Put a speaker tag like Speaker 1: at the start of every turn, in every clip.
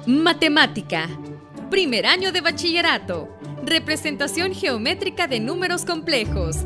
Speaker 1: Matemática. Primer año de bachillerato. Representación geométrica de números complejos.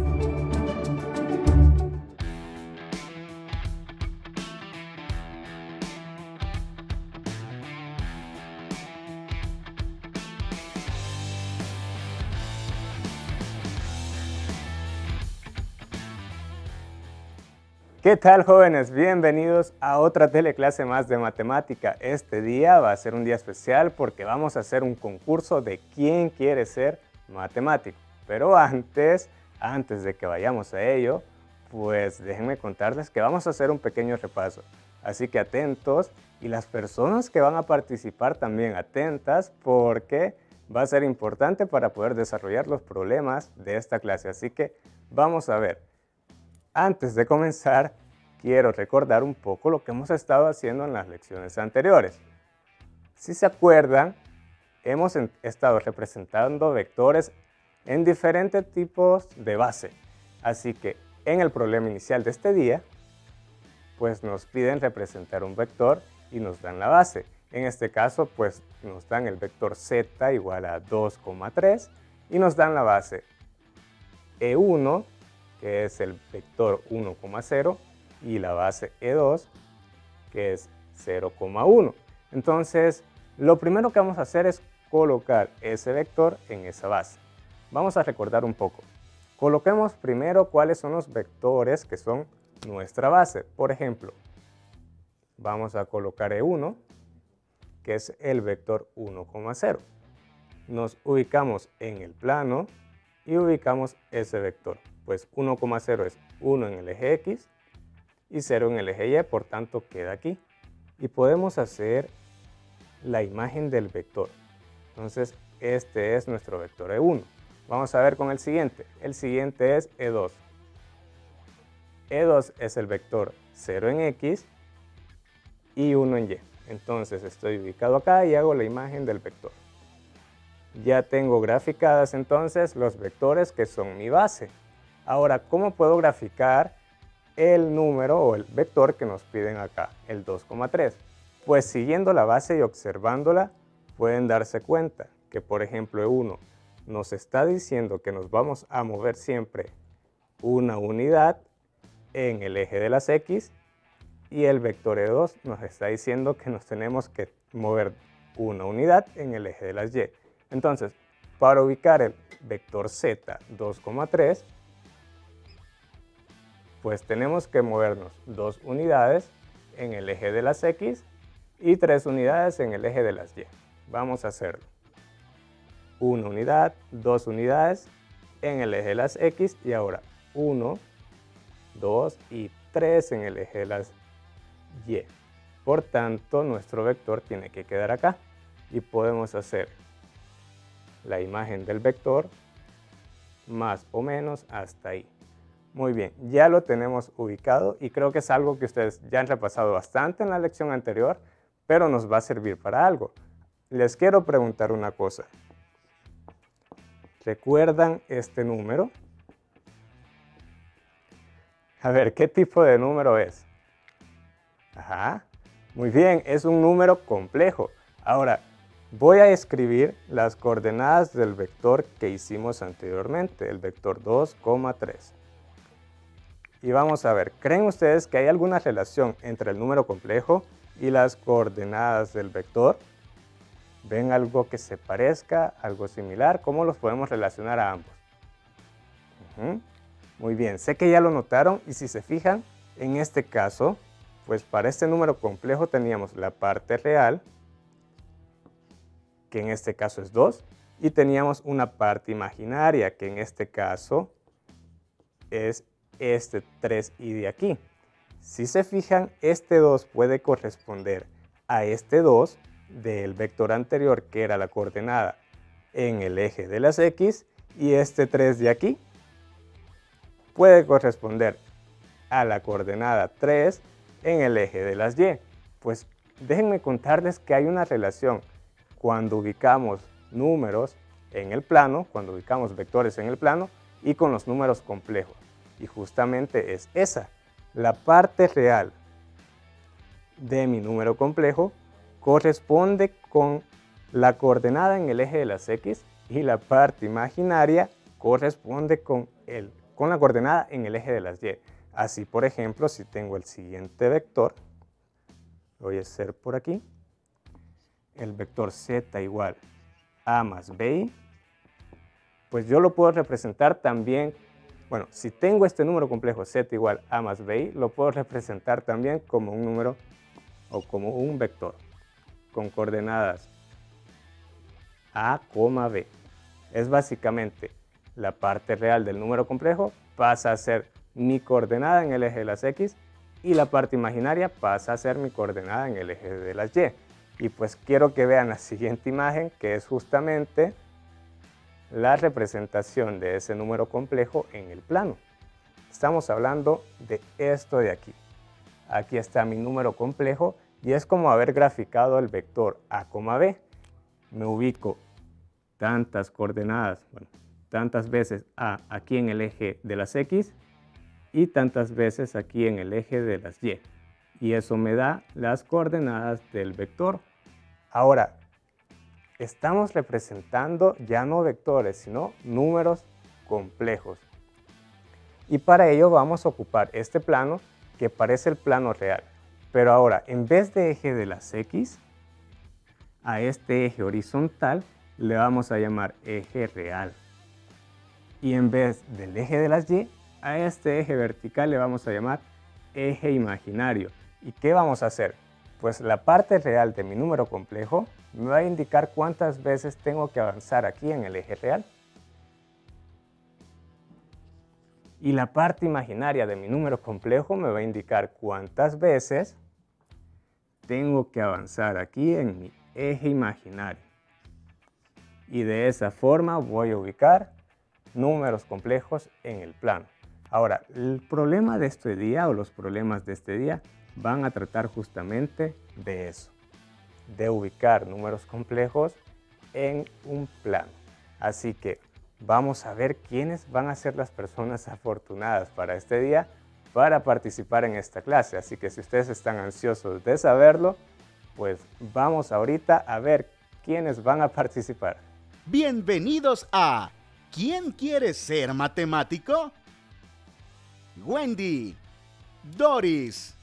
Speaker 2: ¿Qué tal, jóvenes? Bienvenidos a otra teleclase más de matemática. Este día va a ser un día especial porque vamos a hacer un concurso de quién quiere ser matemático. Pero antes de que vayamos a ello, pues déjenme contarles que vamos a hacer un pequeño repaso. Así que atentos, y las personas que van a participar también atentas, porque va a ser importante para poder desarrollar los problemas de esta clase. Así que vamos a ver. Antes de comenzar, quiero recordar un poco lo que hemos estado haciendo en las lecciones anteriores. Si se acuerdan, hemos estado representando vectores en diferentes tipos de base. Así que en el problema inicial de este día, pues nos piden representar un vector y nos dan la base. En este caso, pues nos dan el vector z igual a 2,3 y nos dan la base E1, que es el vector 1,0, y la base E2, que es 0,1. Entonces, lo primero que vamos a hacer es colocar ese vector en esa base. Vamos a recordar un poco. Coloquemos primero cuáles son los vectores que son nuestra base. Por ejemplo, vamos a colocar E1, que es el vector 1,0. Nos ubicamos en el plano y ubicamos ese vector. Pues 1,0 es 1 en el eje X y 0 en el eje Y, por tanto queda aquí. Y podemos hacer la imagen del vector. Entonces, este es nuestro vector E1. Vamos a ver con el siguiente. El siguiente es E2. E2 es el vector 0 en X y 1 en Y. Entonces, estoy ubicado acá y hago la imagen del vector. Ya tengo graficadas entonces los vectores que son mi base. Ahora, ¿cómo puedo graficar el número o el vector que nos piden acá, el 2,3? Pues siguiendo la base y observándola, pueden darse cuenta que, por ejemplo, E1 nos está diciendo que nos vamos a mover siempre una unidad en el eje de las X, y el vector E2 nos está diciendo que nos tenemos que mover una unidad en el eje de las Y. Entonces, para ubicar el vector Z 2,3, pues tenemos que movernos 2 unidades en el eje de las X y 3 unidades en el eje de las Y. Vamos a hacerlo. 1 unidad, 2 unidades en el eje de las X y ahora 1, 2 y 3 en el eje de las Y. Por tanto, nuestro vector tiene que quedar acá y podemos hacer la imagen del vector más o menos hasta ahí. Muy bien, ya lo tenemos ubicado y creo que es algo que ustedes ya han repasado bastante en la lección anterior, pero nos va a servir para algo. Les quiero preguntar una cosa. ¿Recuerdan este número? A ver, ¿qué tipo de número es? Ajá, muy bien, es un número complejo. Ahora, voy a escribir las coordenadas del vector que hicimos anteriormente, el vector 2,3. Y vamos a ver, ¿creen ustedes que hay alguna relación entre el número complejo y las coordenadas del vector? ¿Ven algo que se parezca, algo similar? ¿Cómo los podemos relacionar a ambos? Muy bien, sé que ya lo notaron y si se fijan, en este caso, pues para este número complejo teníamos la parte real, que en este caso es 2, y teníamos una parte imaginaria, que en este caso es este 3i de aquí. Si se fijan, este 2 puede corresponder a este 2 del vector anterior, que era la coordenada en el eje de las X, y este 3 de aquí puede corresponder a la coordenada 3 en el eje de las Y. Pues déjenme contarles que hay una relación cuando ubicamos números en el plano, cuando ubicamos vectores en el plano y con los números complejos. Y justamente es esa, la parte real de mi número complejo corresponde con la coordenada en el eje de las X y la parte imaginaria corresponde con la coordenada en el eje de las Y. Así, por ejemplo, si tengo el siguiente vector, lo voy a hacer por aquí, el vector z igual a más bi, pues yo lo puedo representar también, bueno, si tengo este número complejo z igual a más bi, lo puedo representar también como un número o como un vector con coordenadas a, b. Es básicamente la parte real del número complejo pasa a ser mi coordenada en el eje de las X y la parte imaginaria pasa a ser mi coordenada en el eje de las Y. Y pues quiero que vean la siguiente imagen, que es justamente la representación de ese número complejo en el plano. Estamos hablando de esto de aquí. Aquí está mi número complejo y es como haber graficado el vector a, b. Me ubico tantas coordenadas, bueno, tantas veces a aquí en el eje de las X y tantas veces aquí en el eje de las Y. Y eso me da las coordenadas del vector. Ahora, estamos representando ya no vectores, sino números complejos. Y para ello vamos a ocupar este plano que parece el plano real. Pero ahora, en vez de eje de las X, a este eje horizontal le vamos a llamar eje real. Y en vez del eje de las Y, a este eje vertical le vamos a llamar eje imaginario. ¿Y qué vamos a hacer? Pues la parte real de mi número complejo me va a indicar cuántas veces tengo que avanzar aquí en el eje real. Y la parte imaginaria de mi número complejo me va a indicar cuántas veces tengo que avanzar aquí en mi eje imaginario. Y de esa forma voy a ubicar números complejos en el plano. Ahora, el problema de este día o los problemas de este día van a tratar justamente de eso, de ubicar números complejos en un plano. Así que vamos a ver quiénes van a ser las personas afortunadas para este día para participar en esta clase. Así que si ustedes están ansiosos de saberlo, pues vamos ahorita a ver quiénes van a participar.
Speaker 3: Bienvenidos a ¿Quién quiere ser matemático? Wendy, Doris.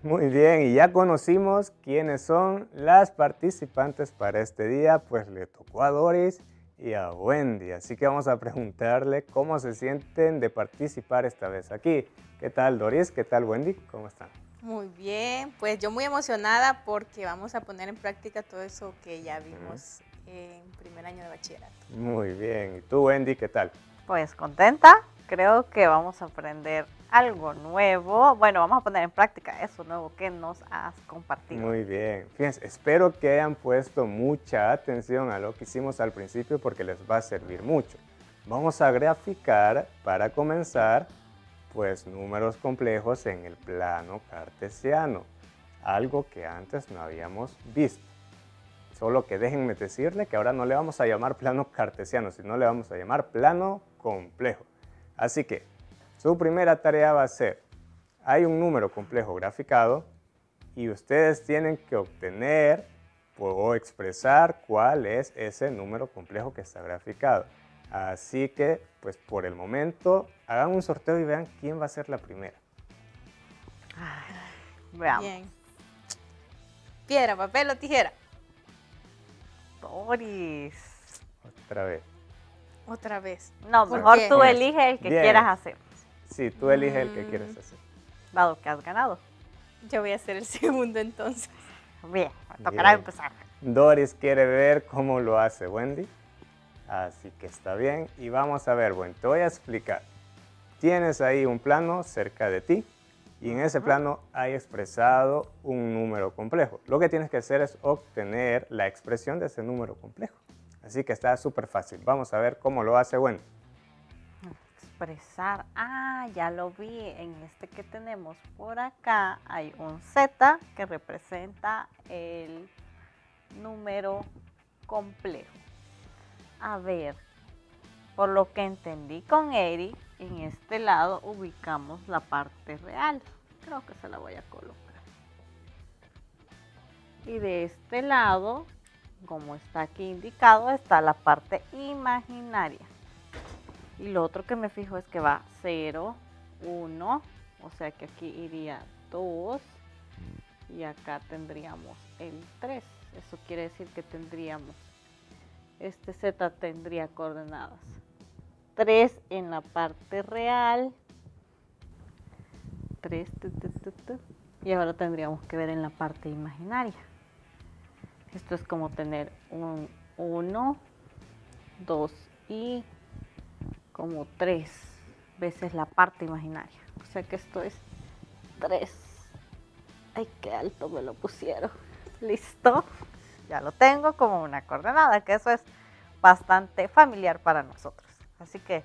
Speaker 2: Muy bien, y ya conocimos quiénes son las participantes para este día, pues le tocó a Doris y a Wendy. Así que vamos a preguntarle cómo se sienten de participar esta vez aquí. ¿Qué tal, Doris? ¿Qué tal, Wendy? ¿Cómo están?
Speaker 4: Muy bien, pues yo muy emocionada porque vamos a poner en práctica todo eso que ya vimos en primer año de bachillerato.
Speaker 2: Muy bien, ¿y tú, Wendy, qué tal?
Speaker 5: Pues contenta, creo que vamos a aprender algo nuevo. Bueno, vamos a poner en práctica eso nuevo que nos has compartido.
Speaker 2: Muy bien, fíjense, espero que hayan puesto mucha atención a lo que hicimos al principio porque les va a servir mucho. Vamos a graficar, para comenzar, pues números complejos en el plano cartesiano, algo que antes no habíamos visto. Solo que déjenme decirle que ahora no le vamos a llamar plano cartesiano, sino le vamos a llamar plano complejo. Así que su primera tarea va a ser, hay un número complejo graficado y ustedes tienen que obtener o expresar cuál es ese número complejo que está graficado. Así que, pues por el momento, hagan un sorteo y vean quién va a ser la primera.
Speaker 5: Veamos.
Speaker 4: Bien. Piedra, papel o tijera.
Speaker 5: Doris.
Speaker 2: Otra vez.
Speaker 4: Otra vez.
Speaker 5: No,
Speaker 4: ¿Por
Speaker 5: mejor
Speaker 4: qué?
Speaker 5: tú eliges el que
Speaker 2: Bien.
Speaker 5: quieras hacer,
Speaker 2: Sí, tú eliges el que quieres hacer.
Speaker 5: dado que has ganado.
Speaker 4: Yo voy a hacer el segundo entonces.
Speaker 5: Bien, me tocará
Speaker 2: Bien.
Speaker 5: empezar.
Speaker 2: Doris quiere ver cómo lo hace Wendy. Así que está bien. Y vamos a ver, bueno, te voy a explicar. Tienes ahí un plano cerca de ti y en ese plano hay expresado un número complejo. Lo que tienes que hacer es obtener la expresión de ese número complejo. Así que está súper fácil. Vamos a ver cómo lo hace Wendy.
Speaker 5: Expresar, ya lo vi, en este que tenemos por acá hay un Z que representa el número complejo. A ver, por lo que entendí con Eric, en este lado ubicamos la parte real. Creo que se la voy a colocar. Y de este lado, como está aquí indicado, está la parte imaginaria. Y lo otro que me fijo es que va 0, 1, o sea que aquí iría 2 y acá tendríamos el 3. Eso quiere decir que tendríamos, este Z tendría coordenadas 3 en la parte real, 3, y ahora tendríamos que ver en la parte imaginaria. Esto es como tener un 1, 2 y como 3 veces la parte imaginaria. O sea que esto es 3. Ay, qué alto me lo pusieron. Listo. Ya lo tengo como una coordenada, que eso es bastante familiar para nosotros. Así que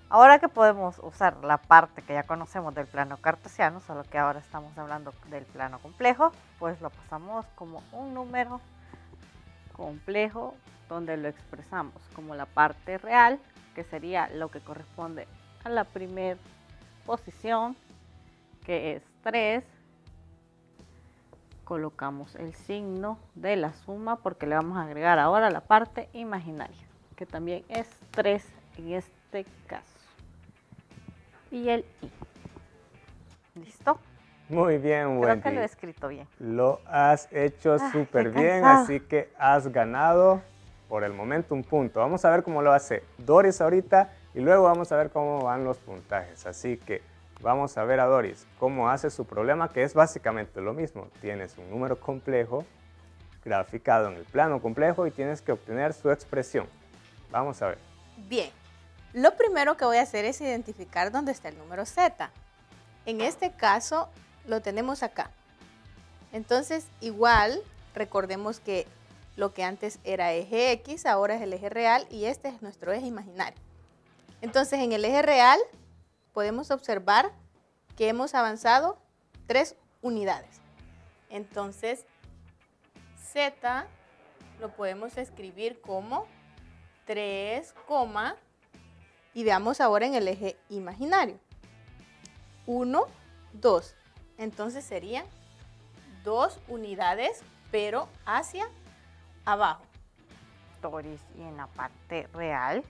Speaker 5: ahora que podemos usar la parte que ya conocemos del plano cartesiano, solo que ahora estamos hablando del plano complejo, pues lo pasamos como un número complejo donde lo expresamos como la parte real, que sería lo que corresponde a la primera posición, que es 3. Colocamos el signo de la suma porque le vamos a agregar ahora la parte imaginaria, que también es 3 en este caso. Y el I. ¿Listo?
Speaker 2: Muy bien, Wendy.
Speaker 5: Creo que lo he escrito bien.
Speaker 2: Lo has hecho súper bien,
Speaker 5: cansado.
Speaker 2: así que has ganado por el momento un punto. Vamos a ver cómo lo hace Doris ahorita y luego vamos a ver cómo van los puntajes. Así que vamos a ver a Doris cómo hace su problema, que es básicamente lo mismo. Tienes un número complejo graficado en el plano complejo y tienes que obtener su expresión. Vamos a ver.
Speaker 4: Bien, lo primero que voy a hacer es identificar dónde está el número Z. En este caso lo tenemos acá. Entonces igual recordemos que lo que antes era eje X, ahora es el eje real y este es nuestro eje imaginario. Entonces en el eje real podemos observar que hemos avanzado 3 unidades. Entonces Z lo podemos escribir como 3, y veamos ahora en el eje imaginario. 1, 2. Entonces serían 2 unidades, pero hacia abajo.
Speaker 5: Doris, y en la parte real.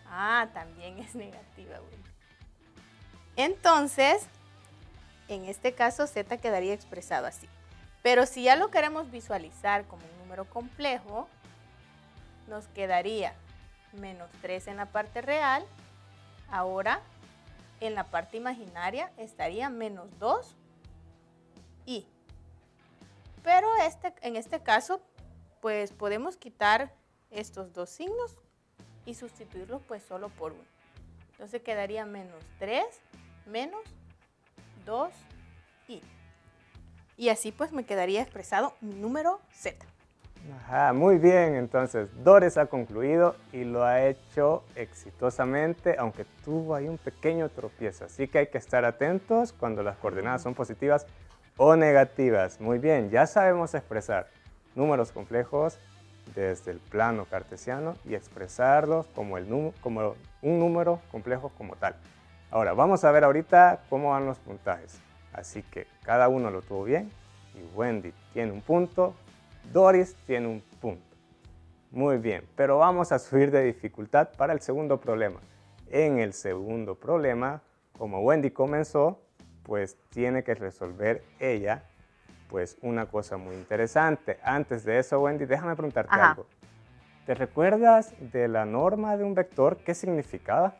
Speaker 4: Ah, también es negativa, Wendy. Entonces, en este caso Z quedaría expresado así. Pero si ya lo queremos visualizar como un número complejo, nos quedaría menos 3 en la parte real. Ahora, en la parte imaginaria estaría menos 2 y. Pero en este caso, pues podemos quitar estos dos signos y sustituirlos pues solo por 1. Entonces quedaría menos 3, menos 2 y. Y así pues me quedaría expresado mi número Z.
Speaker 2: Ajá, muy bien, entonces Doris ha concluido y lo ha hecho exitosamente, aunque tuvo ahí un pequeño tropiezo, así que hay que estar atentos cuando las coordenadas son positivas o negativas. Muy bien, ya sabemos expresar números complejos desde el plano cartesiano y expresarlos como un número complejo como tal. Ahora, vamos a ver ahorita cómo van los puntajes. Así que cada uno lo tuvo bien y Wendy tiene un punto, Doris tiene un punto. Muy bien, pero vamos a subir de dificultad para el segundo problema. En el segundo problema, como Wendy comenzó, pues tiene que resolver ella pues una cosa muy interesante. Antes de eso, Wendy, déjame preguntarte algo. ¿Te recuerdas de la norma de un vector? ¿Qué significaba?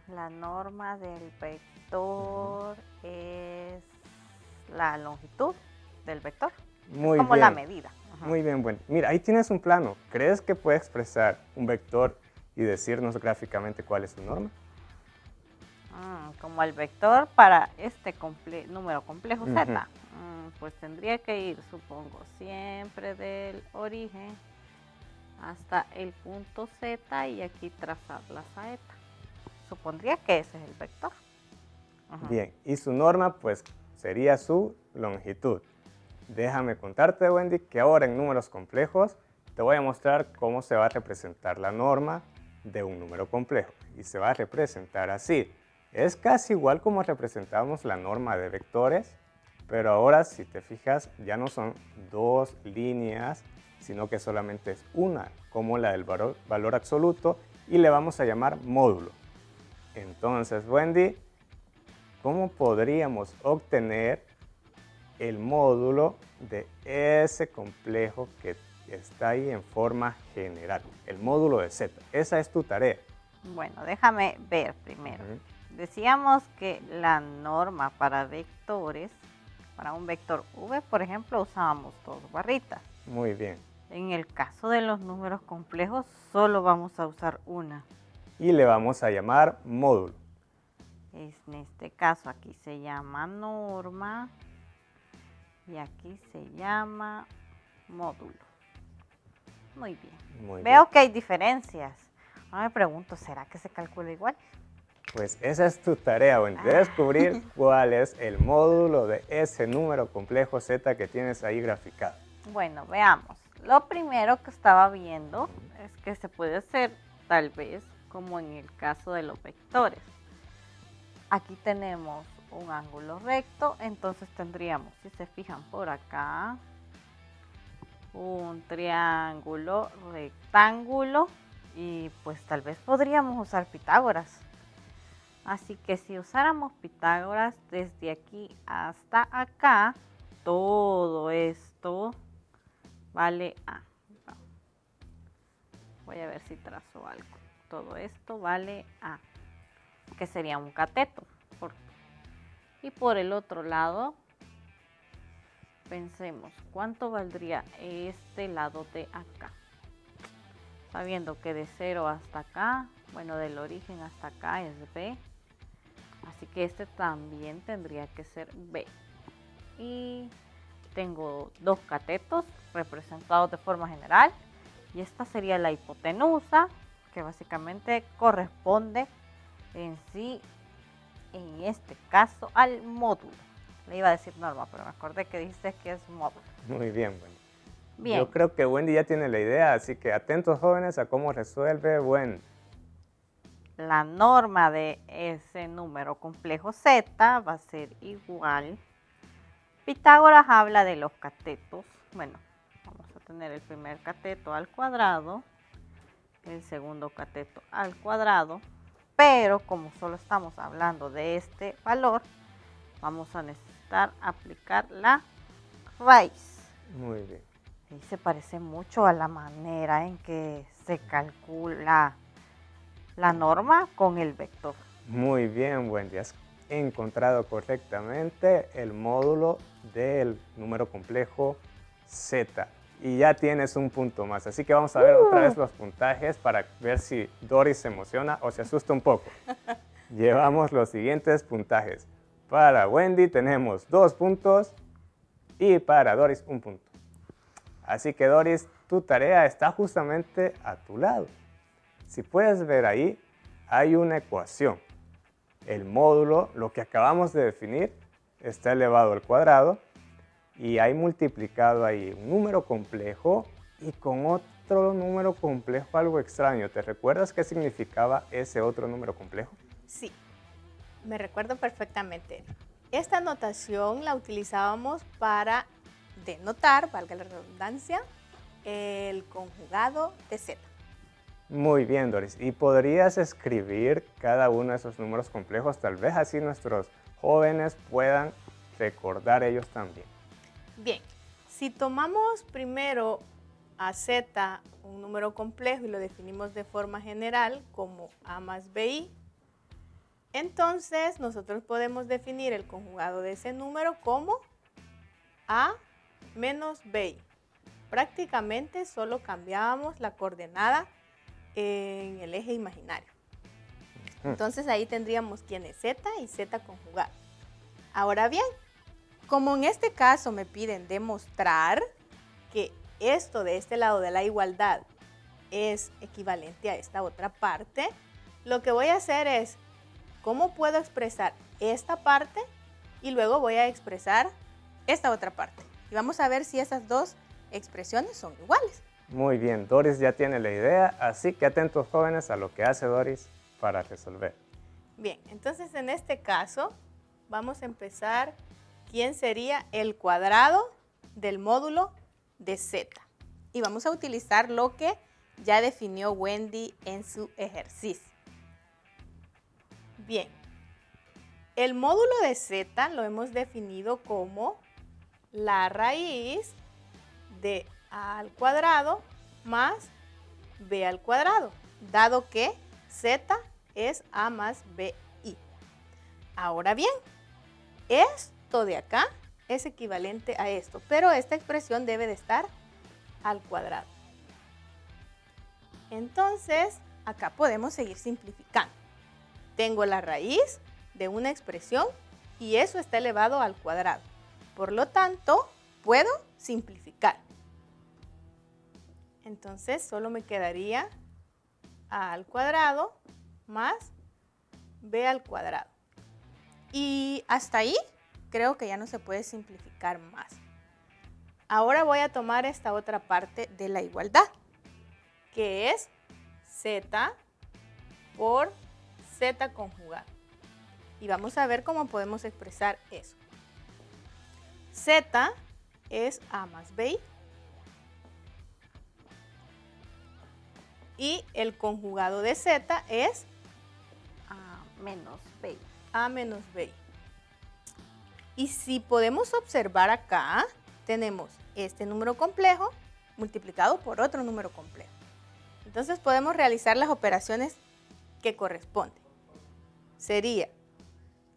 Speaker 5: La norma del vector es la longitud del vector.
Speaker 2: Muy
Speaker 5: es como
Speaker 2: bien.
Speaker 5: La medida. Ajá.
Speaker 2: Muy bien, bueno. Mira, ahí tienes un plano. ¿Crees que puede expresar un vector y decirnos gráficamente cuál es su norma?
Speaker 5: Como el vector para este número complejo Z. Pues tendría que ir, supongo, siempre del origen hasta el punto Z y aquí trazar la saeta. Supondría que ese es el vector. Ajá.
Speaker 2: Bien, y su norma pues sería su longitud. Déjame contarte, Wendy, que ahora en números complejos te voy a mostrar cómo se va a representar la norma de un número complejo. Y se va a representar así. Es casi igual como representamos la norma de vectores, Pero ahora, si te fijas, ya no son dos líneas, sino que solamente es una, como la del valor absoluto, y le vamos a llamar módulo. Entonces, Wendy, ¿cómo podríamos obtener el módulo de ese complejo que está ahí en forma general? El módulo de Z. Esa es tu tarea.
Speaker 5: Bueno, déjame ver primero. Decíamos que la norma para vectores, para un vector V, por ejemplo, usábamos dos barritas.
Speaker 2: Muy bien.
Speaker 5: En el caso de los números complejos, solo vamos a usar una.
Speaker 2: Y le vamos a llamar módulo.
Speaker 5: En este caso aquí se llama norma y aquí se llama módulo. Muy bien.
Speaker 2: Muy
Speaker 5: Veo
Speaker 2: bien.
Speaker 5: que hay diferencias. Ahora me pregunto, ¿será que se calcula igual?
Speaker 2: Pues esa es tu tarea, Wendy, de descubrir cuál es el módulo de ese número complejo Z que tienes ahí graficado.
Speaker 5: Bueno, veamos. Lo primero que estaba viendo es que se puede hacer tal vez como en el caso de los vectores. Aquí tenemos un ángulo recto, entonces tendríamos, si se fijan por acá, un triángulo rectángulo y pues tal vez podríamos usar Pitágoras. Así que si usáramos Pitágoras desde aquí hasta acá, todo esto vale A. Voy a ver si trazo algo. Todo esto vale A, que sería un cateto. Y por el otro lado, pensemos, ¿cuánto valdría este lado de acá? Sabiendo que de 0 hasta acá, bueno, del origen hasta acá es B. Así que este también tendría que ser B. Y tengo dos catetos representados de forma general. Y esta sería la hipotenusa, que básicamente corresponde en sí, en este caso, al módulo. Le iba a decir norma, pero me acordé que dijiste que es módulo.
Speaker 2: Muy bien, Wendy.
Speaker 5: Bien.
Speaker 2: Yo creo que Wendy ya tiene la idea, así que atentos jóvenes a cómo resuelve Wendy.
Speaker 5: La norma de ese número complejo Z va a ser igual. Pitágoras habla de los catetos. Bueno, vamos a tener el primer cateto al cuadrado, el segundo cateto al cuadrado, pero como solo estamos hablando de este valor, vamos a necesitar aplicar la raíz.
Speaker 2: Muy bien.
Speaker 5: Y se parece mucho a la manera en que se calcula la norma con el vector.
Speaker 2: Muy bien, Wendy. Has encontrado correctamente el módulo del número complejo Z. Y ya tienes un punto más. Así que vamos a ver otra vez los puntajes para ver si Doris se emociona o se asusta un poco. Llevamos los siguientes puntajes. Para Wendy tenemos 2 puntos y para Doris 1 punto. Así que Doris, tu tarea está justamente a tu lado. Si puedes ver ahí, hay una ecuación. El módulo, lo que acabamos de definir, está elevado al cuadrado y hay multiplicado ahí un número complejo y con otro número complejo algo extraño. ¿Te recuerdas qué significaba ese otro número complejo?
Speaker 4: Sí, me recuerdo perfectamente. Esta notación la utilizábamos para denotar, valga la redundancia, el conjugado de Z.
Speaker 2: Muy bien, Doris. ¿Y podrías escribir cada uno de esos números complejos? Tal vez así nuestros jóvenes puedan recordar ellos también.
Speaker 4: Bien, si tomamos primero a Z, un número complejo, y lo definimos de forma general como A más BI, entonces nosotros podemos definir el conjugado de ese número como A menos BI. Prácticamente solo cambiábamos la coordenada en el eje imaginario. Entonces ahí tendríamos quién es Z y Z conjugado. Ahora bien, como en este caso me piden demostrar que esto de este lado de la igualdad es equivalente a esta otra parte, lo que voy a hacer es, ¿cómo puedo expresar esta parte? Y luego voy a expresar esta otra parte. Y vamos a ver si esas dos expresiones son iguales.
Speaker 2: Muy bien, Doris ya tiene la idea, así que atentos jóvenes a lo que hace Doris para resolver.
Speaker 4: Bien, entonces en este caso vamos a empezar quién sería el cuadrado del módulo de z. Y vamos a utilizar lo que ya definió Wendy en su ejercicio. Bien, el módulo de z lo hemos definido como la raíz de a al cuadrado más b al cuadrado, dado que z es a más bi. Ahora bien, esto de acá es equivalente a esto, pero esta expresión debe de estar al cuadrado. Entonces, acá podemos seguir simplificando. Tengo la raíz de una expresión y eso está elevado al cuadrado. Por lo tanto, puedo simplificar. Entonces, solo me quedaría a al cuadrado más b al cuadrado. Y hasta ahí creo que ya no se puede simplificar más. Ahora voy a tomar esta otra parte de la igualdad, que es z por z conjugado. Y vamos a ver cómo podemos expresar eso. Z es a más bi y el conjugado de z es
Speaker 5: A menos b.
Speaker 4: a menos bi. Y si podemos observar acá, tenemos este número complejo multiplicado por otro número complejo. Entonces podemos realizar las operaciones que corresponden. Sería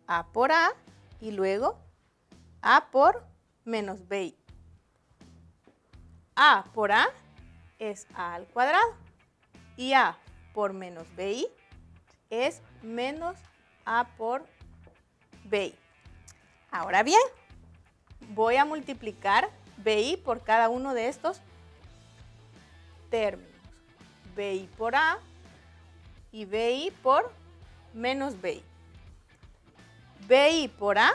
Speaker 4: a por a y luego a por menos bi. A por a es a al cuadrado y a por menos bi es menos a por bi. Ahora bien, voy a multiplicar bi por cada uno de estos términos. Bi por a y bi por menos bi. Bi por a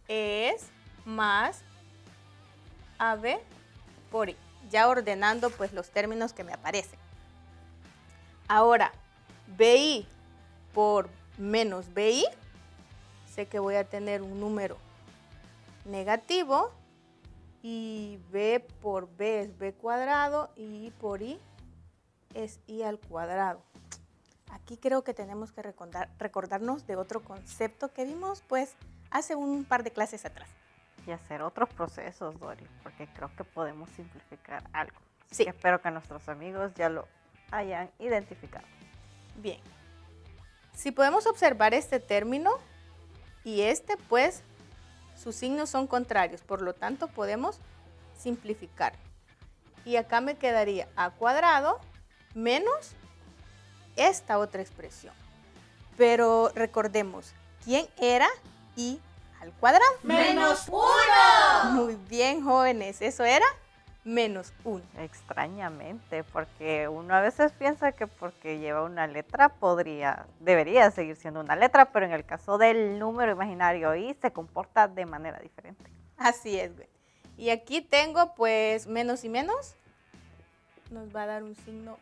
Speaker 4: es más ab por i, ya ordenando pues los términos que me aparecen. Ahora, bi por menos bi, sé que voy a tener un número negativo y b por b es b cuadrado y i por i es i al cuadrado. Aquí creo que tenemos que recordarnos de otro concepto que vimos pues hace un par de clases atrás.
Speaker 5: Y hacer otros procesos, Dori, porque creo que podemos simplificar algo.
Speaker 4: Sí.
Speaker 5: Y espero que nuestros amigos ya lo hayan identificado.
Speaker 4: Bien, si podemos observar este término y este, pues sus signos son contrarios, por lo tanto podemos simplificar. Y acá me quedaría a cuadrado menos esta otra expresión. Pero recordemos, ¿quién era i al cuadrado?
Speaker 6: ¡Menos 1!
Speaker 4: Muy bien, jóvenes, eso era menos 1.
Speaker 5: Extrañamente, porque uno a veces piensa que porque lleva una letra debería seguir siendo una letra, pero en el caso del número imaginario i se comporta de manera diferente.
Speaker 4: Así es, güey. Y aquí tengo pues menos y menos. Nos va a dar un signo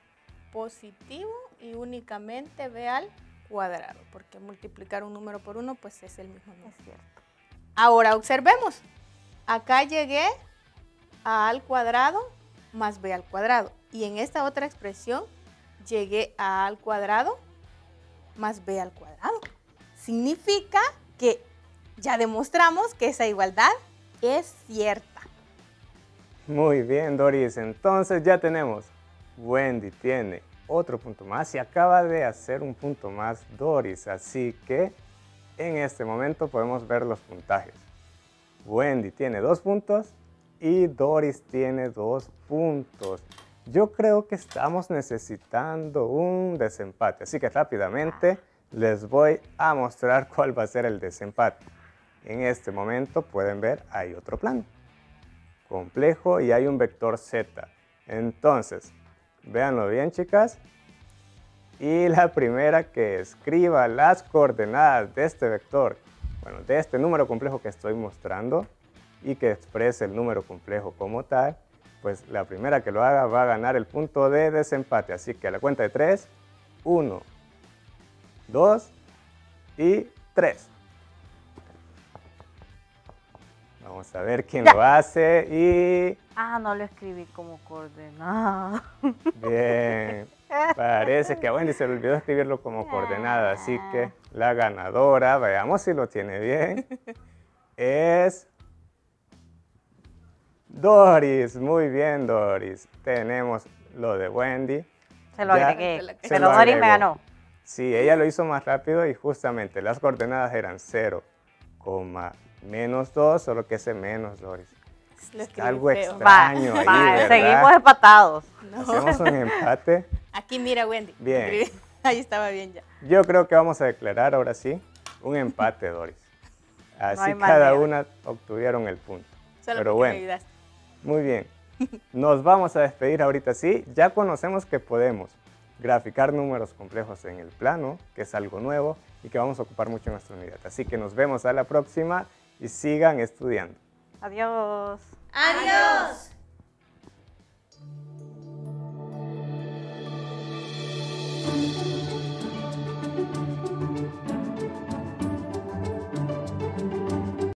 Speaker 4: positivo y únicamente b al cuadrado, porque multiplicar un número por uno pues es el mismo número.
Speaker 5: Es cierto.
Speaker 4: Ahora observemos. Acá llegué a al cuadrado más b al cuadrado. Y en esta otra expresión llegué a al cuadrado más b al cuadrado. Significa que ya demostramos que esa igualdad es cierta.
Speaker 2: Muy bien, Doris. Entonces ya tenemos. Wendy tiene otro punto más y acaba de hacer un punto más Doris. Así que en este momento podemos ver los puntajes. Wendy tiene 2 puntos y Doris tiene 2 puntos. Yo creo que estamos necesitando un desempate. Así que rápidamente les voy a mostrar cuál va a ser el desempate. En este momento pueden ver, hay otro plano complejo y hay un vector z. Entonces, véanlo bien, chicas. Y la primera que escriba las coordenadas de este vector, bueno, de este número complejo que estoy mostrando y que exprese el número complejo como tal, pues la primera que lo haga va a ganar el punto de desempate. Así que a la cuenta de 3, 1, 2 y 3. Vamos a ver quién lo hace y...
Speaker 5: Ah, no lo escribí como coordenada.
Speaker 2: Bien. Parece que a Wendy se le olvidó escribirlo como coordenada, así que la ganadora, veamos si lo tiene bien, es Doris. Muy bien, Doris. Tenemos lo de Wendy.
Speaker 5: Se lo
Speaker 2: Ya
Speaker 5: agregué,
Speaker 2: se
Speaker 5: pero
Speaker 2: lo
Speaker 5: Doris me
Speaker 2: agregó.
Speaker 5: ganó.
Speaker 2: Sí, ella lo hizo más rápido y justamente las coordenadas eran 0, menos 2, solo que ese menos, Doris.
Speaker 4: Lo
Speaker 2: Está
Speaker 4: escribí
Speaker 2: algo
Speaker 4: feo.
Speaker 2: extraño ahí, ¿verdad?
Speaker 5: Seguimos empatados.
Speaker 4: No.
Speaker 2: Hacemos un empate.
Speaker 4: Aquí mira, Wendy.
Speaker 2: Bien.
Speaker 4: Escribí. Ahí estaba bien ya.
Speaker 2: Yo creo que vamos a declarar ahora sí un empate, Doris. Así
Speaker 5: hay
Speaker 2: cada
Speaker 5: manera.
Speaker 2: una obtuvieron el punto.
Speaker 4: Solo
Speaker 2: Pero
Speaker 4: porque
Speaker 2: bueno.
Speaker 4: me ayudaste.
Speaker 2: Muy bien. Nos vamos a despedir ahorita sí. Ya conocemos que podemos graficar números complejos en el plano, que es algo nuevo y que vamos a ocupar mucho en nuestra unidad. Así que nos vemos a la próxima y sigan estudiando.
Speaker 5: Adiós.
Speaker 4: ¡Adiós!